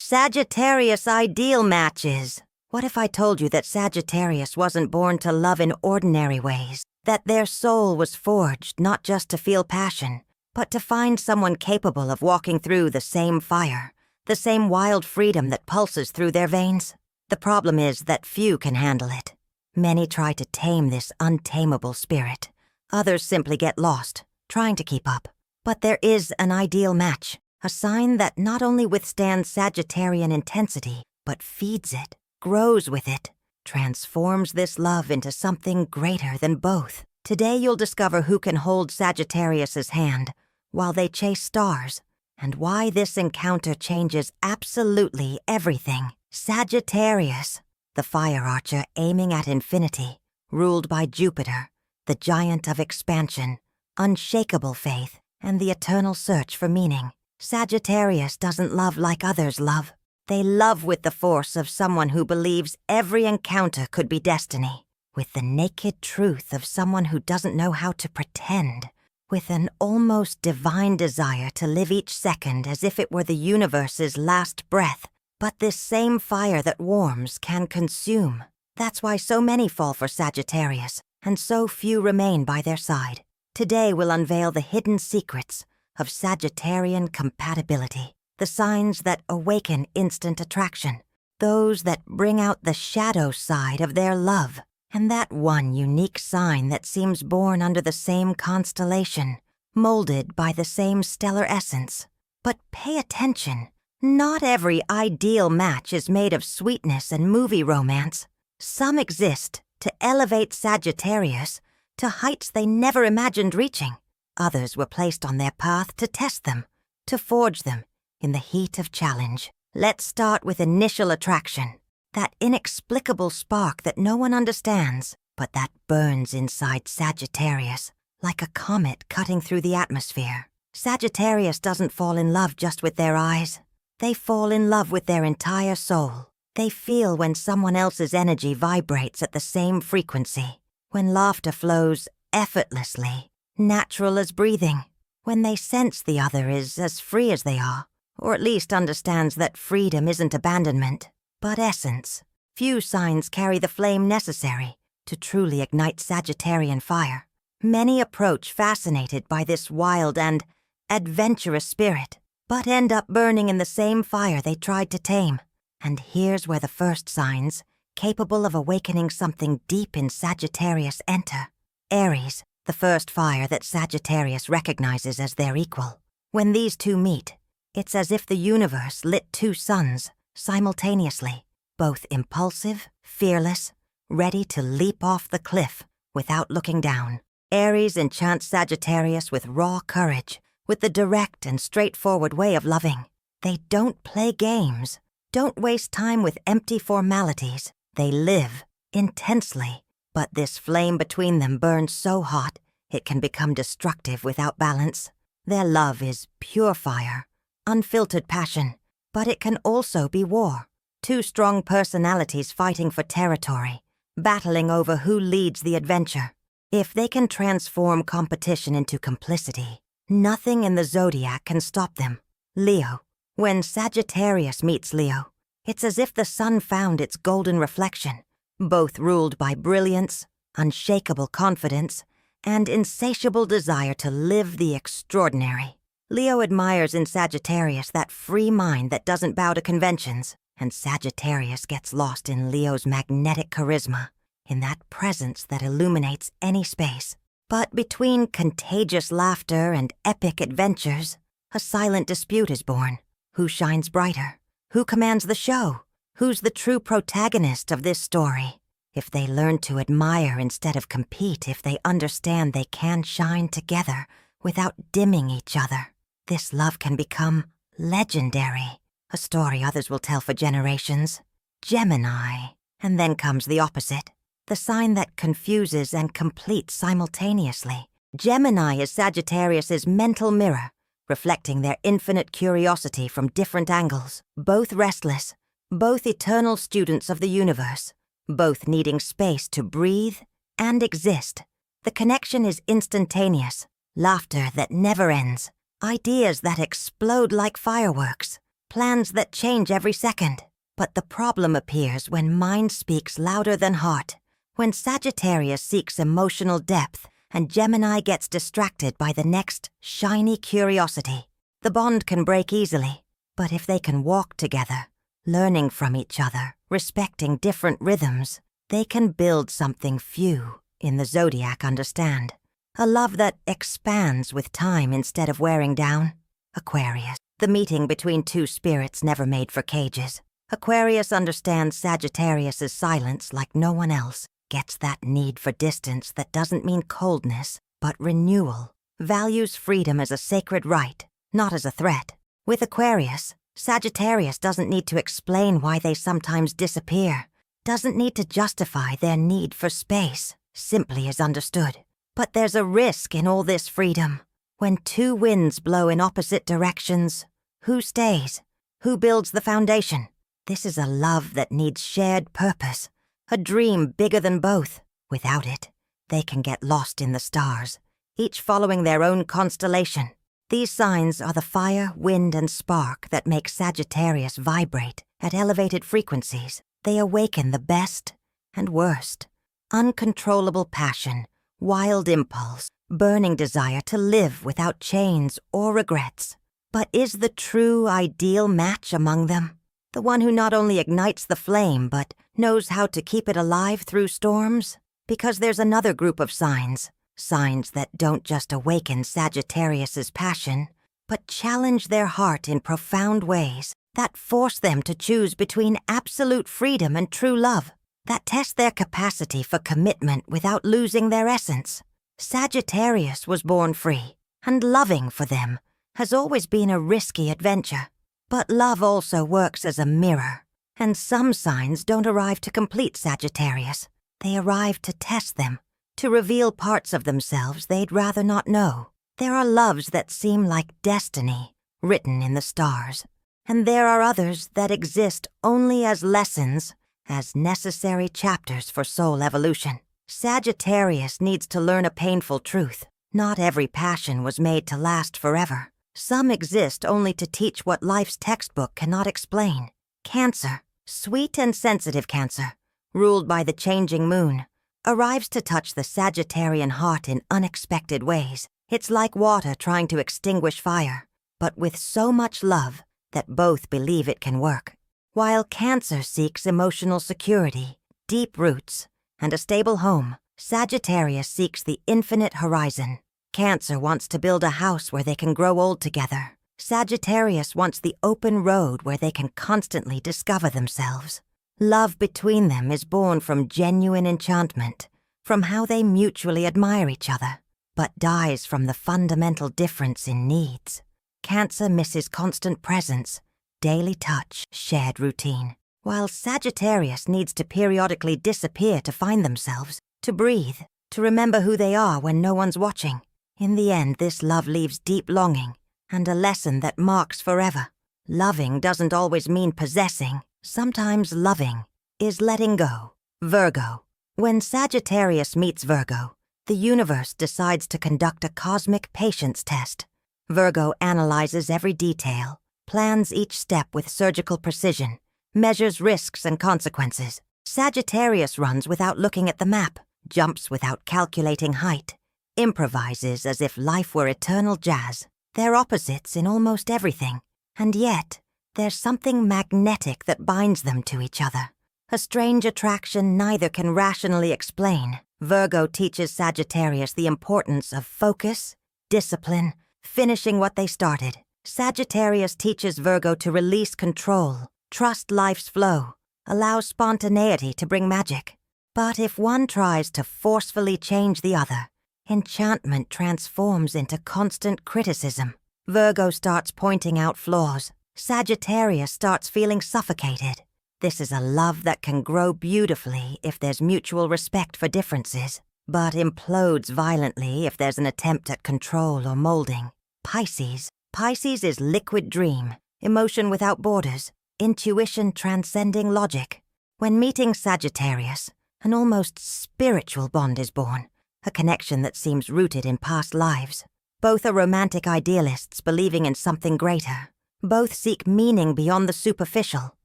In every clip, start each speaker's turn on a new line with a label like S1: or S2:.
S1: Sagittarius ideal matches. What if I told you that Sagittarius wasn't born to love in ordinary ways? That their soul was forged not just to feel passion, but to find someone capable of walking through the same fire, the same wild freedom that pulses through their veins? The problem is that few can handle it. Many try to tame this untamable spirit. Others simply get lost, trying to keep up. But there is an ideal match, a sign that not only withstands Sagittarian intensity, but feeds it, grows with it, transforms this love into something greater than both. Today you'll discover who can hold Sagittarius's hand while they chase stars, and why this encounter changes absolutely everything. Sagittarius, the fire archer aiming at infinity, ruled by Jupiter, the giant of expansion, unshakable faith, and the eternal search for meaning. Sagittarius doesn't love like others love. They love with the force of someone who believes every encounter could be destiny, with the naked truth of someone who doesn't know how to pretend, with an almost divine desire to live each second as if it were the universe's last breath. But this same fire that warms can consume. That's why so many fall for Sagittarius, and so few remain by their side. Today we'll unveil the hidden secrets of Sagittarian compatibility, the signs that awaken instant attraction, those that bring out the shadow side of their love, and that one unique sign that seems born under the same constellation, molded by the same stellar essence. But pay attention. Not every ideal match is made of sweetness and movie romance. Some exist to elevate Sagittarius to heights they never imagined reaching. Others were placed on their path to test them, to forge them in the heat of challenge. Let's start with initial attraction, that inexplicable spark that no one understands, but that burns inside Sagittarius like a comet cutting through the atmosphere. Sagittarius doesn't fall in love just with their eyes. They fall in love with their entire soul. They feel when someone else's energy vibrates at the same frequency, when laughter flows effortlessly, natural as breathing, when they sense the other is as free as they are, or at least understands that freedom isn't abandonment, but essence. Few signs carry the flame necessary to truly ignite Sagittarian fire. Many approach fascinated by this wild and adventurous spirit, but end up burning in the same fire they tried to tame. And here's where the first signs, capable of awakening something deep in Sagittarius, enter. Aries, the first fire that Sagittarius recognizes as their equal. When these two meet, it's as if the universe lit two suns simultaneously, both impulsive, fearless, ready to leap off the cliff without looking down. Aries enchants Sagittarius with raw courage, with the direct and straightforward way of loving. They don't play games, don't waste time with empty formalities. They live intensely, but this flame between them burns so hot it can become destructive without balance. Their love is pure fire, unfiltered passion, but it can also be war. Two strong personalities fighting for territory, battling over who leads the adventure. If they can transform competition into complicity, nothing in the zodiac can stop them. Leo. When Sagittarius meets Leo, it's as if the sun found its golden reflection, both ruled by brilliance, unshakable confidence, and insatiable desire to live the extraordinary. Leo admires in Sagittarius that free mind that doesn't bow to conventions, and Sagittarius gets lost in Leo's magnetic charisma, in that presence that illuminates any space. But between contagious laughter and epic adventures, a silent dispute is born. Who shines brighter? Who commands the show? Who's the true protagonist of this story? If they learn to admire instead of compete, if they understand they can shine together without dimming each other, this love can become legendary, a story others will tell for generations. Gemini. And then comes the opposite, the sign that confuses and completes simultaneously. Gemini is Sagittarius's mental mirror, reflecting their infinite curiosity from different angles, both restless, both eternal students of the universe, both needing space to breathe and exist. The connection is instantaneous, laughter that never ends, ideas that explode like fireworks, plans that change every second. But the problem appears when mind speaks louder than heart, when Sagittarius seeks emotional depth and Gemini gets distracted by the next shiny curiosity. The bond can break easily, but if they can walk together, learning from each other, respecting different rhythms, they can build something few in the zodiac understand. A love that expands with time instead of wearing down. Aquarius. The meeting between two spirits never made for cages. Aquarius understands Sagittarius's silence like no one else. Gets that need for distance that doesn't mean coldness, but renewal. Values freedom as a sacred right, not as a threat. With Aquarius, Sagittarius doesn't need to explain why they sometimes disappear. Doesn't need to justify their need for space. Simply is understood. But there's a risk in all this freedom. When two winds blow in opposite directions, who stays? Who builds the foundation? This is a love that needs shared purpose, a dream bigger than both. Without it, they can get lost in the stars, each following their own constellation. These signs are the fire, wind, and spark that make Sagittarius vibrate at elevated frequencies. They awaken the best and worst. Uncontrollable passion, wild impulse, burning desire to live without chains or regrets. But is the true ideal match among them? The one who not only ignites the flame but knows how to keep it alive through storms? Because there's another group of signs that don't just awaken Sagittarius's passion, but challenge their heart in profound ways, that force them to choose between absolute freedom and true love, that test their capacity for commitment without losing their essence. Sagittarius was born free, and loving for them has always been a risky adventure. But love also works as a mirror, and some signs don't arrive to complete Sagittarius. They arrive to test them, to reveal parts of themselves they'd rather not know. There are loves that seem like destiny, written in the stars, and there are others that exist only as lessons, as necessary chapters for soul evolution. Sagittarius needs to learn a painful truth. Not every passion was made to last forever. Some exist only to teach what life's textbook cannot explain. Cancer, sweet and sensitive Cancer, ruled by the changing moon, arrives to touch the Sagittarian heart in unexpected ways. It's like water trying to extinguish fire, but with so much love that both believe it can work. While Cancer seeks emotional security, deep roots, and a stable home, Sagittarius seeks the infinite horizon. Cancer wants to build a house where they can grow old together. Sagittarius wants the open road where they can constantly discover themselves. Love between them is born from genuine enchantment, from how they mutually admire each other, but dies from the fundamental difference in needs. Cancer misses constant presence, daily touch, shared routine, while Sagittarius needs to periodically disappear to find themselves, to breathe, to remember who they are when no one's watching. In the end, this love leaves deep longing and a lesson that marks forever. Loving doesn't always mean possessing. Sometimes loving is letting go. Virgo. When Sagittarius meets Virgo, the universe decides to conduct a cosmic patience test. Virgo analyzes every detail, plans each step with surgical precision, measures risks and consequences. Sagittarius runs without looking at the map, jumps without calculating height, improvises as if life were eternal jazz. They're opposites in almost everything, and yet there's something magnetic that binds them to each other. A strange attraction neither can rationally explain. Virgo teaches Sagittarius the importance of focus, discipline, finishing what they started. Sagittarius teaches Virgo to release control, trust life's flow, allow spontaneity to bring magic. But if one tries to forcefully change the other, enchantment transforms into constant criticism. Virgo starts pointing out flaws. Sagittarius starts feeling suffocated. This is a love that can grow beautifully if there's mutual respect for differences, but implodes violently if there's an attempt at control or molding. Pisces. Pisces is liquid dream, emotion without borders, intuition transcending logic. When meeting Sagittarius, an almost spiritual bond is born, a connection that seems rooted in past lives. Both are romantic idealists believing in something greater, Both seek meaning beyond the superficial,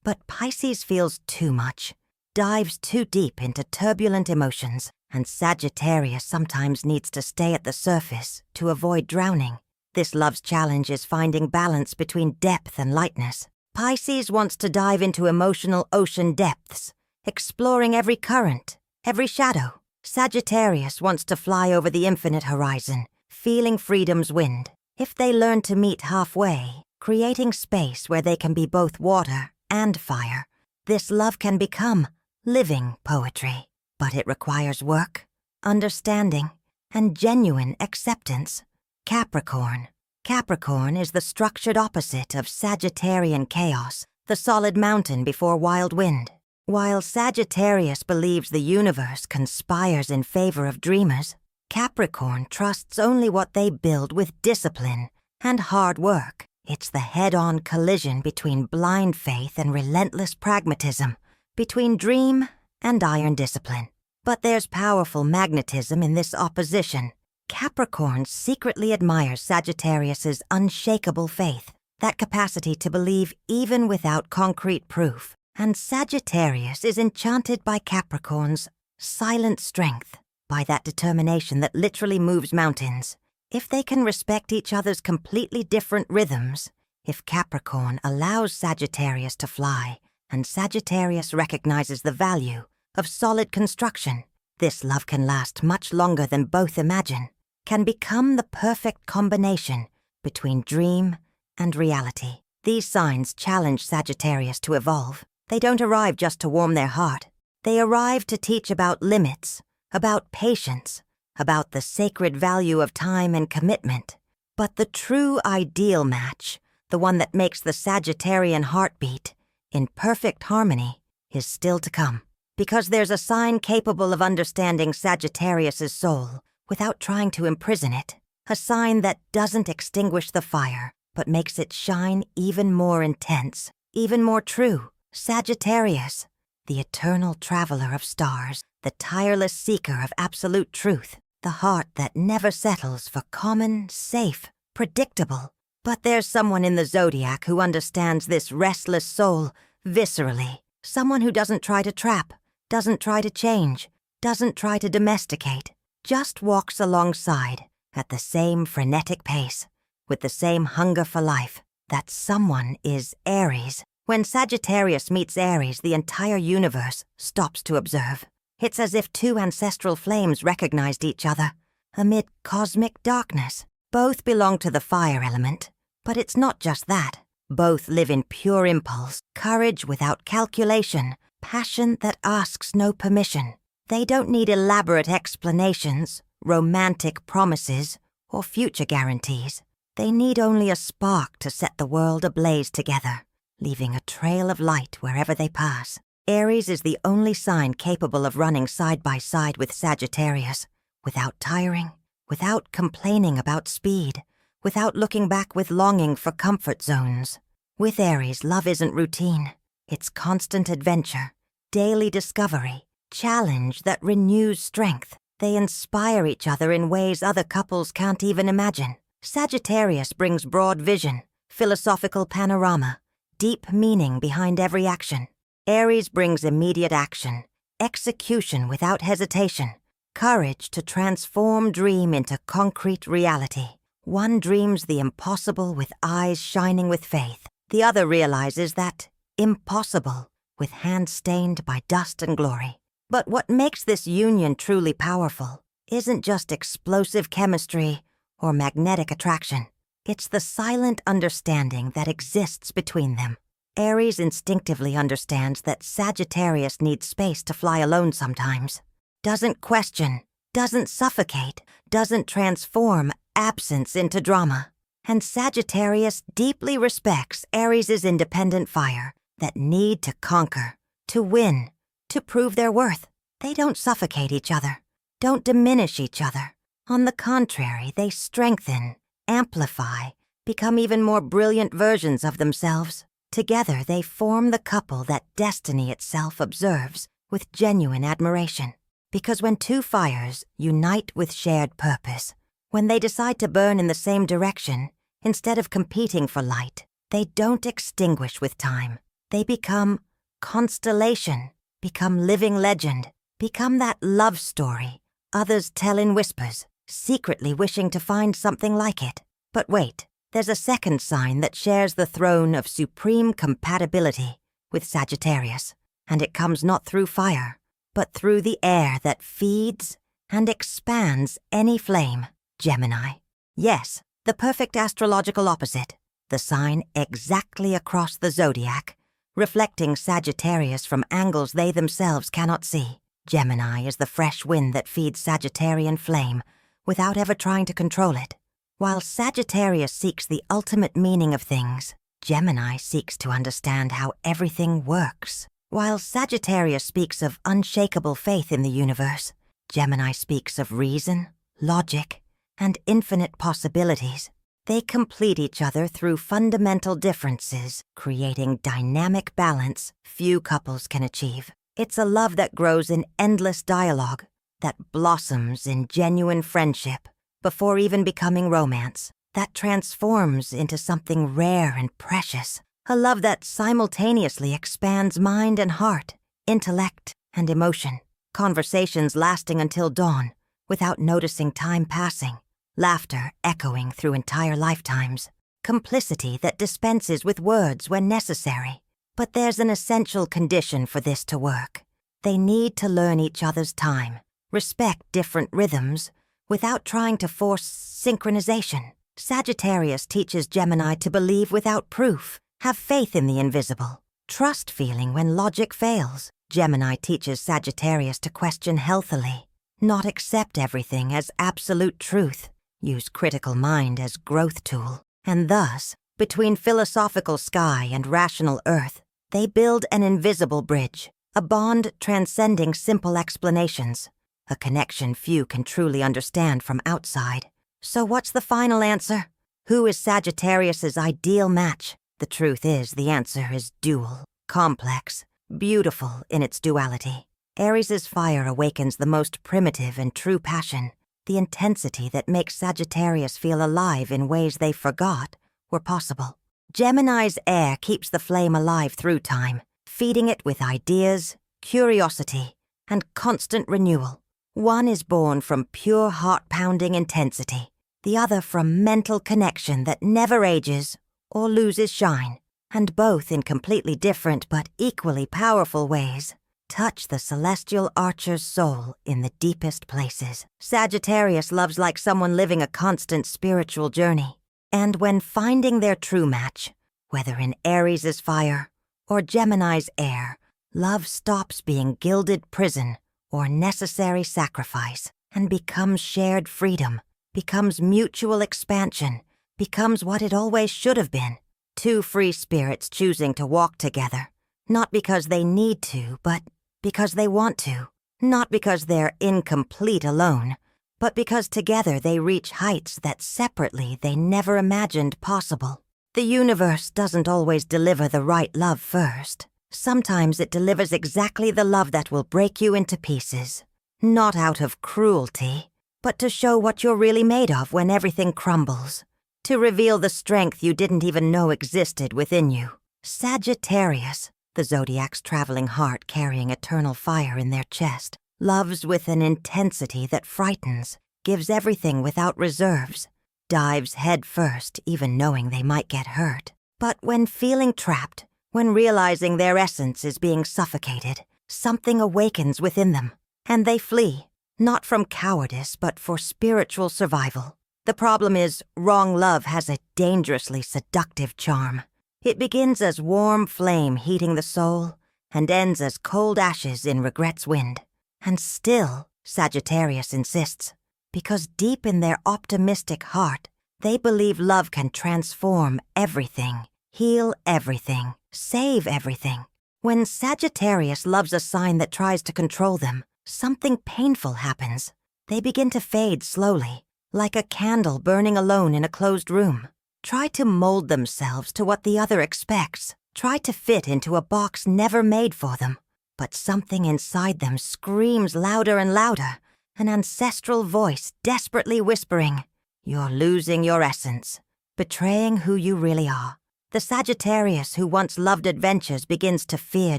S1: but Pisces feels too much, dives too deep into turbulent emotions, and Sagittarius sometimes needs to stay at the surface to avoid drowning. This love's challenge is finding balance between depth and lightness. Pisces wants to dive into emotional ocean depths, exploring every current, every shadow. Sagittarius wants to fly over the infinite horizon, feeling freedom's wind. If they learn to meet halfway, creating space where they can be both water and fire, this love can become living poetry. But it requires work, understanding, and genuine acceptance. Capricorn. Capricorn is the structured opposite of Sagittarian chaos, the solid mountain before wild wind. While Sagittarius believes the universe conspires in favor of dreamers, Capricorn trusts only what they build with discipline and hard work. It's the head-on collision between blind faith and relentless pragmatism, between dream and iron discipline. But there's powerful magnetism in this opposition. Capricorn secretly admires Sagittarius's unshakable faith, that capacity to believe even without concrete proof. And Sagittarius is enchanted by Capricorn's silent strength, by that determination that literally moves mountains. If they can respect each other's completely different rhythms, if Capricorn allows Sagittarius to fly, and Sagittarius recognizes the value of solid construction, this love can last much longer than both imagine, can become the perfect combination between dream and reality. These signs challenge Sagittarius to evolve. They don't arrive just to warm their heart. They arrive to teach about limits, about patience, about the sacred value of time and commitment. But the true ideal match, the one that makes the Sagittarian heartbeat in perfect harmony, is still to come. Because there's a sign capable of understanding Sagittarius's soul without trying to imprison it. A sign that doesn't extinguish the fire, but makes it shine even more intense, even more true. Sagittarius, the eternal traveler of stars, the tireless seeker of absolute truth, the heart that never settles for common, safe, predictable. But there's someone in the zodiac who understands this restless soul viscerally. Someone who doesn't try to trap, doesn't try to change, doesn't try to domesticate, just walks alongside at the same frenetic pace, with the same hunger for life. That someone is Aries. When Sagittarius meets Aries, the entire universe stops to observe. It's as if two ancestral flames recognized each other amid cosmic darkness. Both belong to the fire element, but it's not just that. Both live in pure impulse, courage without calculation, passion that asks no permission. They don't need elaborate explanations, romantic promises, or future guarantees. They need only a spark to set the world ablaze together, leaving a trail of light wherever they pass. Aries is the only sign capable of running side by side with Sagittarius, without tiring, without complaining about speed, without looking back with longing for comfort zones. With Aries, love isn't routine. It's constant adventure, daily discovery, challenge that renews strength. They inspire each other in ways other couples can't even imagine. Sagittarius brings broad vision, philosophical panorama, deep meaning behind every action. Aries brings immediate action, execution without hesitation, courage to transform dream into concrete reality. One dreams the impossible with eyes shining with faith. The other realizes that impossible with hands stained by dust and glory. But what makes this union truly powerful isn't just explosive chemistry or magnetic attraction. It's the silent understanding that exists between them. Aries instinctively understands that Sagittarius needs space to fly alone sometimes. Doesn't question, doesn't suffocate, doesn't transform absence into drama. And Sagittarius deeply respects Aries' independent fire, that need to conquer, to win, to prove their worth. They don't suffocate each other, don't diminish each other. On the contrary, they strengthen, amplify, become even more brilliant versions of themselves. Together, they form the couple that destiny itself observes with genuine admiration. Because when two fires unite with shared purpose, when they decide to burn in the same direction, instead of competing for light, They don't extinguish with time. They become constellation, become living legend, become that love story others tell in whispers, secretly wishing to find something like it. But wait, there's a second sign that shares the throne of supreme compatibility with Sagittarius, and it comes not through fire, but through the air that feeds and expands any flame, Gemini. Yes, the perfect astrological opposite, the sign exactly across the zodiac, reflecting Sagittarius from angles they themselves cannot see. Gemini is the fresh wind that feeds Sagittarian flame without ever trying to control it. While Sagittarius seeks the ultimate meaning of things, Gemini seeks to understand how everything works. While Sagittarius speaks of unshakable faith in the universe, Gemini speaks of reason, logic, and infinite possibilities. They complete each other through fundamental differences, creating dynamic balance few couples can achieve. It's a love that grows in endless dialogue, that blossoms in genuine friendship before even becoming romance, that transforms into something rare and precious, a love that simultaneously expands mind and heart, intellect and emotion, conversations lasting until dawn without noticing time passing, laughter echoing through entire lifetimes, complicity that dispenses with words when necessary. But there's an essential condition for this to work. They need to learn each other's time, respect different rhythms, without trying to force synchronization. Sagittarius teaches Gemini to believe without proof, have faith in the invisible, trust feeling when logic fails. Gemini teaches Sagittarius to question healthily, not accept everything as absolute truth, use critical mind as growth tool, and thus, between philosophical sky and rational earth, they build an invisible bridge, a bond transcending simple explanations, a connection few can truly understand from outside. So what's the final answer? Who is Sagittarius's ideal match? The truth is, the answer is dual, complex, beautiful in its duality. Aries' fire awakens the most primitive and true passion, the intensity that makes Sagittarius feel alive in ways they forgot were possible. Gemini's air keeps the flame alive through time, feeding it with ideas, curiosity, and constant renewal. One is born from pure heart-pounding intensity, the other from mental connection that never ages or loses shine, and both in completely different but equally powerful ways touch the celestial archer's soul in the deepest places. Sagittarius loves like someone living a constant spiritual journey. And when finding their true match, whether in Aries' fire or Gemini's air, love stops being gilded prison or necessary sacrifice and becomes shared freedom, becomes mutual expansion, becomes what it always should have been. Two free spirits choosing to walk together, not because they need to, but because they want to. Not because they're incomplete alone, but because together they reach heights that separately they never imagined possible. The universe doesn't always deliver the right love first. Sometimes it delivers exactly the love that will break you into pieces, not out of cruelty, but to show what you're really made of when everything crumbles, to reveal the strength you didn't even know existed within you. Sagittarius, the zodiac's traveling heart carrying eternal fire in their chest, loves with an intensity that frightens, gives everything without reserves, dives head first even knowing they might get hurt. But when feeling trapped, when realizing their essence is being suffocated, something awakens within them, and they flee, not from cowardice but for spiritual survival. The problem is, wrong love has a dangerously seductive charm. It begins as warm flame heating the soul, and ends as cold ashes in regret's wind. And still, Sagittarius insists, because deep in their optimistic heart, they believe love can transform everything, heal everything, save everything. When Sagittarius loves a sign that tries to control them, something painful happens. They begin to fade slowly, like a candle burning alone in a closed room. Try to mold themselves to what the other expects. Try to fit into a box never made for them. But something inside them screams louder and louder, an ancestral voice desperately whispering, "You're losing your essence, betraying who you really are." The Sagittarius who once loved adventures begins to fear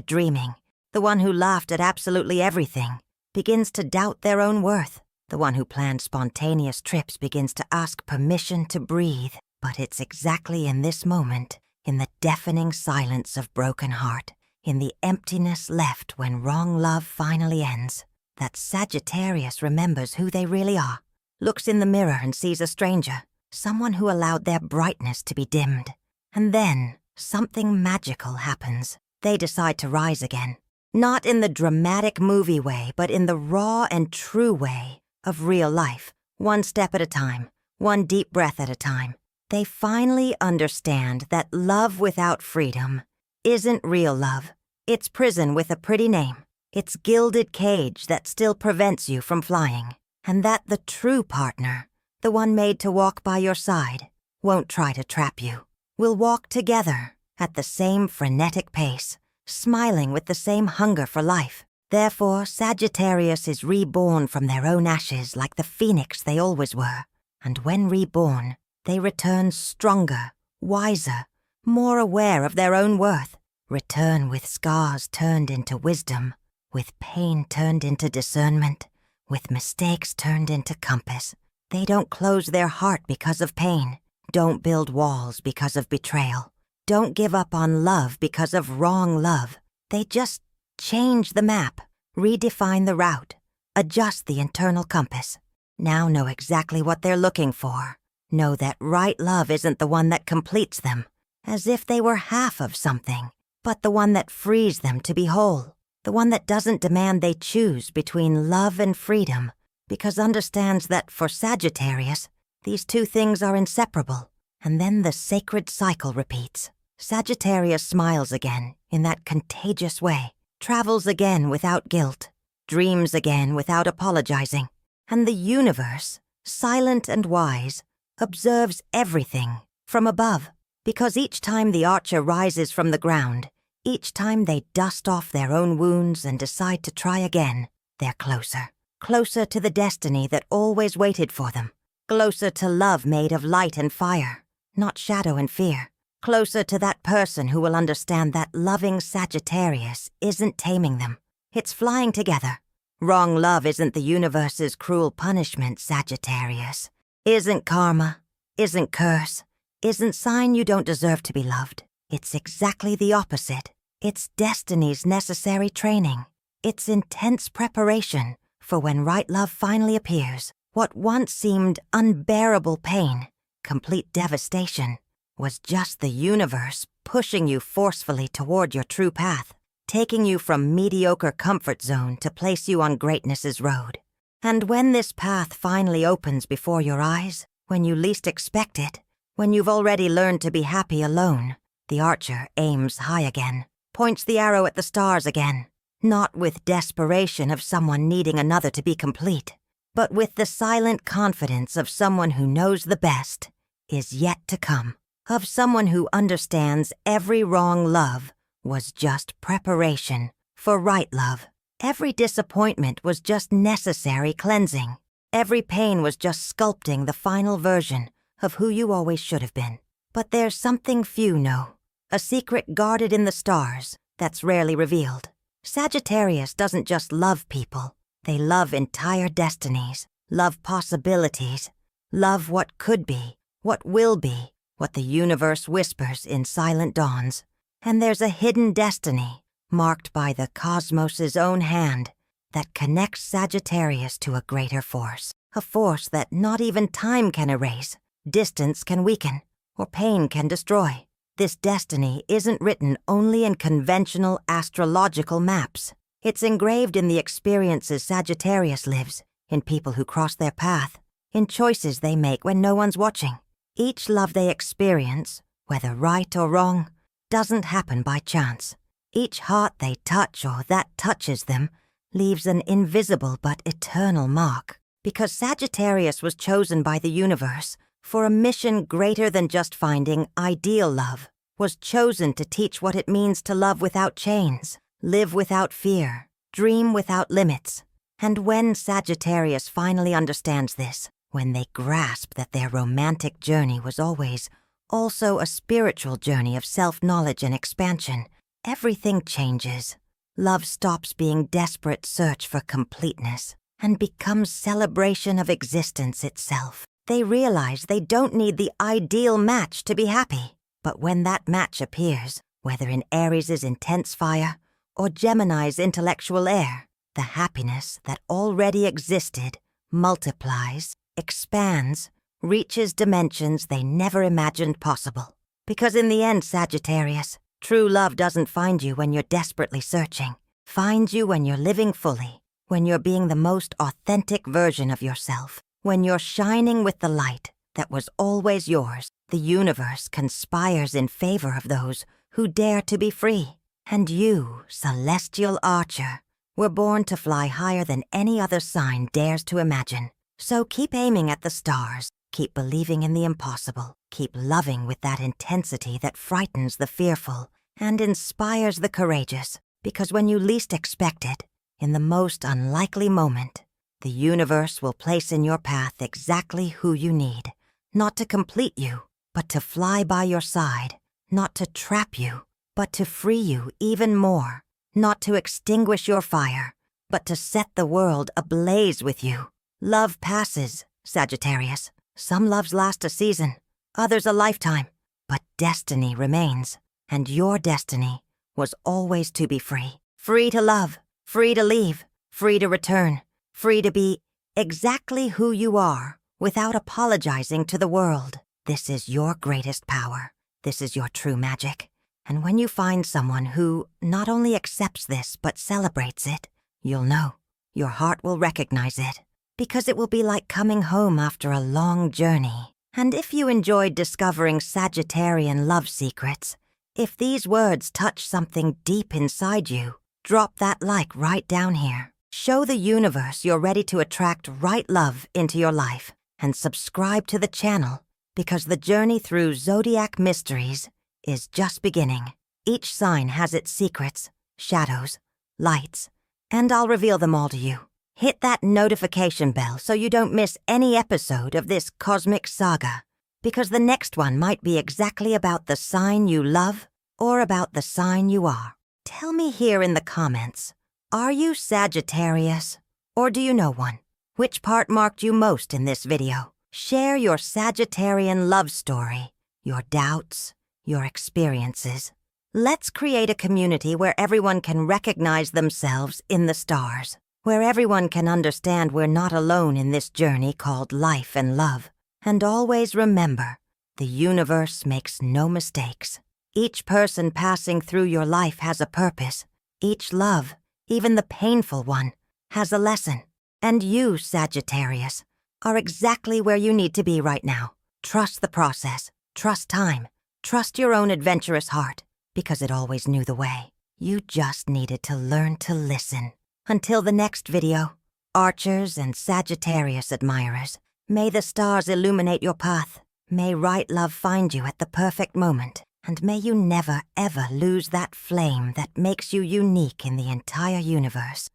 S1: dreaming. The one who laughed at absolutely everything begins to doubt their own worth. The one who planned spontaneous trips begins to ask permission to breathe. But it's exactly in this moment, in the deafening silence of broken heart, in the emptiness left when wrong love finally ends, that Sagittarius remembers who they really are, looks in the mirror and sees a stranger, someone who allowed their brightness to be dimmed. And then, something magical happens. They decide to rise again. Not in the dramatic movie way, but in the raw and true way of real life. One step at a time, one deep breath at a time. They finally understand that love without freedom isn't real love. It's prison with a pretty name. It's gilded cage that still prevents you from flying. And that the true partner, the one made to walk by your side, won't try to trap you. Will walk together at the same frenetic pace, smiling with the same hunger for life. Therefore, Sagittarius is reborn from their own ashes like the phoenix they always were. And when reborn, they return stronger, wiser, more aware of their own worth. Return with scars turned into wisdom, with pain turned into discernment, with mistakes turned into compass. They don't close their heart because of pain. Don't build walls because of betrayal. Don't give up on love because of wrong love. They just change the map, redefine the route, adjust the internal compass. Now know exactly what they're looking for. Know that right love isn't the one that completes them, as if they were half of something, but the one that frees them to be whole. The one that doesn't demand they choose between love and freedom, because understands that for Sagittarius, these two things are inseparable. And then the sacred cycle repeats. Sagittarius smiles again in that contagious way, travels again without guilt, dreams again without apologizing. And the universe, silent and wise, observes everything from above, because each time the archer rises from the ground, each time they dust off their own wounds and decide to try again, they're closer. Closer to the destiny that always waited for them. Closer to love made of light and fire, not shadow and fear. Closer to that person who will understand that loving Sagittarius isn't taming them. It's flying together. Wrong love isn't the universe's cruel punishment, Sagittarius. Isn't karma, isn't curse, isn't sign you don't deserve to be loved. It's exactly the opposite. It's destiny's necessary training. It's intense preparation for when right love finally appears. What once seemed unbearable pain, complete devastation, was just the universe pushing you forcefully toward your true path, taking you from mediocre comfort zone to place you on greatness's road. And when this path finally opens before your eyes, when you least expect it, when you've already learned to be happy alone, the archer aims high again, points the arrow at the stars again, not with desperation of someone needing another to be complete, but with the silent confidence of someone who knows the best is yet to come, of someone who understands every wrong love was just preparation for right love. Every disappointment was just necessary cleansing. Every pain was just sculpting the final version of who you always should have been. But there's something few know, a secret guarded in the stars that's rarely revealed. Sagittarius doesn't just love people. They love entire destinies, love possibilities, love what could be, what will be, what the universe whispers in silent dawns. And there's a hidden destiny, marked by the cosmos's own hand, that connects Sagittarius to a greater force. A force that not even time can erase, distance can weaken, or pain can destroy. This destiny isn't written only in conventional astrological maps. It's engraved in the experiences Sagittarius lives, in people who cross their path, in choices they make when no one's watching. Each love they experience, whether right or wrong, doesn't happen by chance. Each heart they touch or that touches them leaves an invisible but eternal mark, because Sagittarius was chosen by the universe for a mission greater than just finding ideal love, was chosen to teach what it means to love without chains, live without fear, dream without limits. And when Sagittarius finally understands this, when they grasp that their romantic journey was always also a spiritual journey of self-knowledge and expansion. Everything changes. Love stops being desperate search for completeness and becomes celebration of existence itself. They realize they don't need the ideal match to be happy. But when that match appears, whether in Aries' intense fire or Gemini's intellectual air, the happiness that already existed multiplies, expands, reaches dimensions they never imagined possible. Because in the end, Sagittarius, true love doesn't find you when you're desperately searching. Finds you when you're living fully, when you're being the most authentic version of yourself, when you're shining with the light that was always yours. The universe conspires in favor of those who dare to be free. And you, celestial archer, were born to fly higher than any other sign dares to imagine. So keep aiming at the stars, keep believing in the impossible, keep loving with that intensity that frightens the fearful and inspires the courageous. Because when you least expect it, in the most unlikely moment, the universe will place in your path exactly who you need, not to complete you, but to fly by your side, not to trap you, but to free you even more, not to extinguish your fire, but to set the world ablaze with you. Love passes, Sagittarius. Some loves last a season, others a lifetime, but destiny remains, and your destiny was always to be free. Free to love, free to leave, free to return, free to be exactly who you are without apologizing to the world. This is your greatest power. This is your true magic. And when you find someone who not only accepts this but celebrates it, you'll know. Your heart will recognize it, because it will be like coming home after a long journey. And if you enjoyed discovering Sagittarian love secrets, if these words touch something deep inside you, drop that like right down here. Show the universe you're ready to attract right love into your life, and subscribe to the channel, because the journey through zodiac mysteries is just beginning. Each sign has its secrets, shadows, lights, and I'll reveal them all to you. Hit that notification bell so you don't miss any episode of this cosmic saga, because the next one might be exactly about the sign you love or about the sign you are. Tell me here in the comments, are you Sagittarius, or do you know one? Which part marked you most in this video? Share your Sagittarian love story, your doubts, your experiences. Let's create a community where everyone can recognize themselves in the stars, where everyone can understand we're not alone in this journey called life and love. And always remember, the universe makes no mistakes. Each person passing through your life has a purpose. Each love, even the painful one, has a lesson. And you, Sagittarius, are exactly where you need to be right now. Trust the process, trust time, trust your own adventurous heart, because it always knew the way. You just needed to learn to listen. Until the next video, Archers and Sagittarius admirers, may the stars illuminate your path. May right love find you at the perfect moment. And may you never, ever lose that flame that makes you unique in the entire universe.